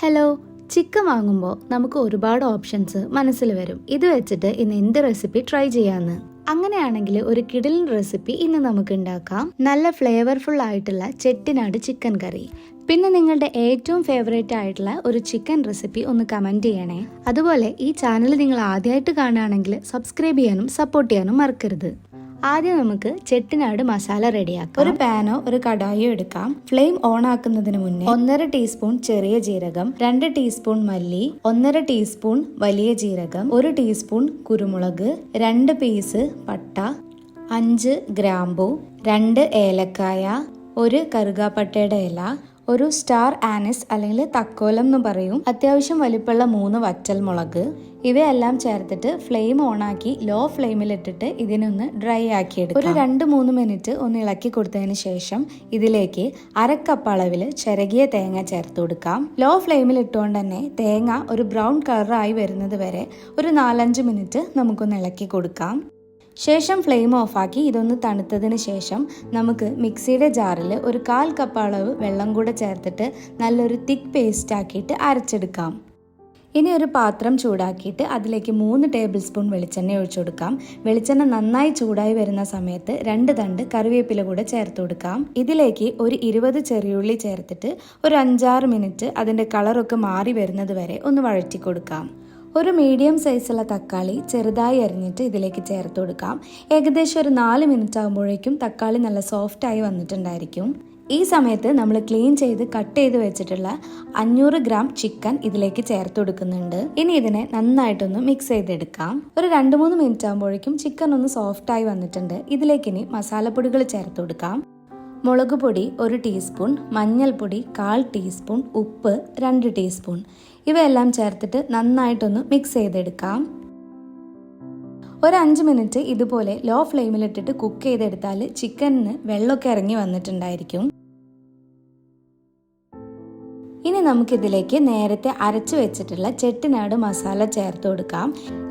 Hello, chicken വാങ്ങുമ്പോൾ നമുക്ക് ഒരുപാട് ഓപ്ഷൻസ് മനസ്സിൽ വരും. ഇത് വെച്ചിട്ട് ഇന്ന് എന്ത് റെസിപ്പി ട്രൈ ചെയ്യാന്ന്. അങ്ങനെയാണെങ്കിൽ ഒരു കിടിലൻ റെസിപ്പി ഇന്ന് നമുക്ക് ഉണ്ടാക്കാം. നല്ല ഫ്ലേവർഫുൾ ആയിട്ടുള്ള ചെട്ടിനാട് ചിക്കൻ കറി. പിന്നെ നിങ്ങളുടെ ഏറ്റവും ഫേവറേറ്റ് ആയിട്ടുള്ള ഒരു ചിക്കൻ റെസിപ്പി ഒന്ന് കമന്റ് ചെയ്യണേ. അതുപോലെ ഈ ചാനൽ നിങ്ങൾ ആദ്യമായിട്ട് കാണുകയാണെങ്കിൽ സബ്സ്ക്രൈബ് ചെയ്യാനും സപ്പോർട്ട് ചെയ്യാനും മറക്കരുത്. ആദ്യം നമുക്ക് ചെട്ടിനാട് മസാല റെഡിയാക്കാം. ഒരു പാനോ ഒരു കടായോ എടുക്കാം. ഫ്ലെയിം ഓൺ ആക്കുന്നതിന് മുന്നേ 1.5 ടീസ്പൂൺ ചെറിയ ജീരകം, 2 ടീസ്പൂൺ മല്ലി, 1.5 ടീസ്പൂൺ വലിയ ജീരകം, 1 ടീസ്പൂൺ കുരുമുളക്, 2 പീസ് പട്ട, 5 ഗ്രാമ്പു, 2 ഏലക്കായ, 1 കറുകാപ്പട്ടയുടെ ഇല, ഒരു സ്റ്റാർ ആനിസ് അല്ലെങ്കിൽ തക്കോലം എന്ന് പറയും, അത്യാവശ്യം വലിപ്പമുള്ള 3 വറ്റൽമുളക്. ഇവയെല്ലാം ചേർത്തിട്ട് ഫ്ലെയിം ഓണാക്കി ലോ ഫ്ലെയിമിലിട്ടിട്ട് ഇതിനൊന്ന് ഡ്രൈ ആക്കി എടുക്കും. ഒരു 2-3 മിനിറ്റ് ഒന്ന് ഇളക്കി കൊടുത്തതിന് ശേഷം ഇതിലേക്ക് 1/2 കപ്പ് അളവിൽ ചിരകിയ തേങ്ങ ചേർത്ത് കൊടുക്കാം. ലോ ഫ്ലെയിമിൽ ഇട്ടുകൊണ്ട് തന്നെ തേങ്ങ ഒരു ബ്രൗൺ കളറായി വരുന്നത് വരെ ഒരു 4-5 മിനിറ്റ് നമുക്കൊന്ന് ഇളക്കി കൊടുക്കാം. ശേഷം ഫ്ലെയിം ഓഫാക്കി ഇതൊന്ന് തണുത്തതിന് ശേഷം നമുക്ക് മിക്സിയുടെ ജാറിൽ ഒരു 1/4 കപ്പ് അളവ് വെള്ളം കൂടെ ചേർത്തിട്ട് നല്ലൊരു തിക്ക് പേസ്റ്റ് ആക്കിയിട്ട് അരച്ചെടുക്കാം. ഇനി ഒരു പാത്രം ചൂടാക്കിയിട്ട് അതിലേക്ക് 3 ടേബിൾ സ്പൂൺ വെളിച്ചെണ്ണ ഒഴിച്ചു കൊടുക്കാം. വെളിച്ചെണ്ണ നന്നായി ചൂടായി വരുന്ന സമയത്ത് 2 തണ്ട് കറിവേപ്പില കൂടെ ചേർത്ത് കൊടുക്കാം. ഇതിലേക്ക് ഒരു 20 ചെറിയുള്ളി ചേർത്തിട്ട് ഒരു 5-6 മിനിറ്റ് അതിൻ്റെ കളറൊക്കെ മാറി വരുന്നത് വരെ ഒന്ന് വഴറ്റി കൊടുക്കാം. ഒരു മീഡിയം സൈസുള്ള തക്കാളി ചെറുതായി അരിഞ്ഞിട്ട് ഇതിലേക്ക് ചേർത്ത് കൊടുക്കാം. ഏകദേശം ഒരു 4 മിനിറ്റ് ആകുമ്പോഴേക്കും തക്കാളി നല്ല സോഫ്റ്റായി വന്നിട്ടുണ്ടായിരിക്കും. ഈ സമയത്ത് നമ്മൾ ക്ലീൻ ചെയ്ത് കട്ട് ചെയ്ത് വെച്ചിട്ടുള്ള 500 ഗ്രാം ചിക്കൻ ഇതിലേക്ക് ചേർത്ത് കൊടുക്കുന്നുണ്ട്. ഇനി ഇതിനെ നന്നായിട്ടൊന്ന് മിക്സ് ചെയ്തെടുക്കാം. ഒരു 2-3 മിനിറ്റ് ആകുമ്പോഴേക്കും ചിക്കൻ ഒന്ന് സോഫ്റ്റായി വന്നിട്ടുണ്ട്. ഇതിലേക്ക് ഇനി മസാലപ്പൊടികൾ ചേർത്ത് കൊടുക്കാം. മുളക് പൊടി 1 ടീസ്പൂൺ, മഞ്ഞൾപ്പൊടി 1/4 ടീസ്പൂൺ, ഉപ്പ് 2 ടീസ്പൂൺ. ഇവയെല്ലാം ചേർത്തിട്ട് നന്നായിട്ടൊന്ന് മിക്സ് ചെയ്തെടുക്കാം. ഒരു 5 മിനിറ്റ് ഇതുപോലെ ലോ ഫ്ലെയിമിലിട്ടിട്ട് കുക്ക് ചെയ്തെടുത്താൽ ചിക്കനിന് വെള്ളമൊക്കെ ഇറങ്ങി വന്നിട്ടുണ്ടായിരിക്കും. ഇനി നമുക്കിതിലേക്ക് നേരത്തെ അരച്ചു വെച്ചിട്ടുള്ള ചെട്ടിനാട് മസാല ചേർത്ത് കൊടുക്കാം.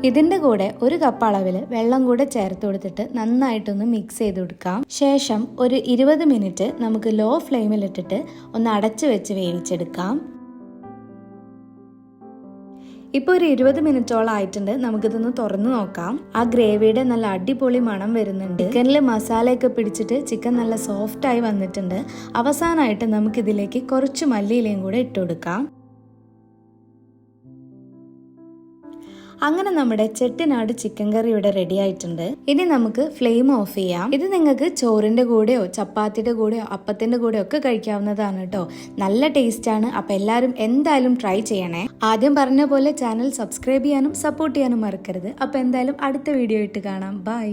ഇതിൻ്റെ കൂടെ 1 കപ്പ് അളവിൽ വെള്ളം കൂടെ ചേർത്ത് കൊടുത്തിട്ട് നന്നായിട്ടൊന്ന് മിക്സ് ചെയ്ത് കൊടുക്കാം. ശേഷം ഒരു 20 മിനിറ്റ് നമുക്ക് ലോ ഫ്ലെയിമിലിട്ടിട്ട് ഒന്ന് അടച്ചു വെച്ച് വേവിച്ചെടുക്കാം. ഇപ്പോൾ ഒരു 20 മിനിറ്റോളം ആയിട്ടുണ്ട്. നമുക്കിതൊന്ന് തുറന്നു നോക്കാം. ആ ഗ്രേവിയുടെ നല്ല അടിപൊളി മണം വരുന്നുണ്ട്. ചിക്കനിൽ മസാലയൊക്കെ പിടിച്ചിട്ട് ചിക്കൻ നല്ല സോഫ്റ്റായി വന്നിട്ടുണ്ട്. അവസാനമായിട്ട് നമുക്കിതിലേക്ക് കുറച്ച് മല്ലിയിലയും കൂടെ ഇട്ട് കൊടുക്കാം. അങ്ങനെ നമ്മുടെ ചെട്ടിനാട് ചിക്കൻ കറി ഇവിടെ റെഡി ആയിട്ടുണ്ട്. ഇനി നമുക്ക് ഫ്ലെയിം ഓഫ് ചെയ്യാം. ഇത് നിങ്ങൾക്ക് ചോറിന്റെ കൂടെയോ ചപ്പാത്തിയുടെ കൂടെയോ അപ്പത്തിന്റെ കൂടെയോ ഒക്കെ കഴിക്കാവുന്നതാണ് കേട്ടോ. നല്ല ടേസ്റ്റ് ആണ്. അപ്പൊ എല്ലാവരും എന്തായാലും ട്രൈ ചെയ്യണേ. ആദ്യം പറഞ്ഞ പോലെ ചാനൽ സബ്സ്ക്രൈബ് ചെയ്യാനും സപ്പോർട്ട് ചെയ്യാനും മറക്കരുത്. അപ്പൊ എന്തായാലും അടുത്ത വീഡിയോ ആയിട്ട് കാണാം. ബൈ.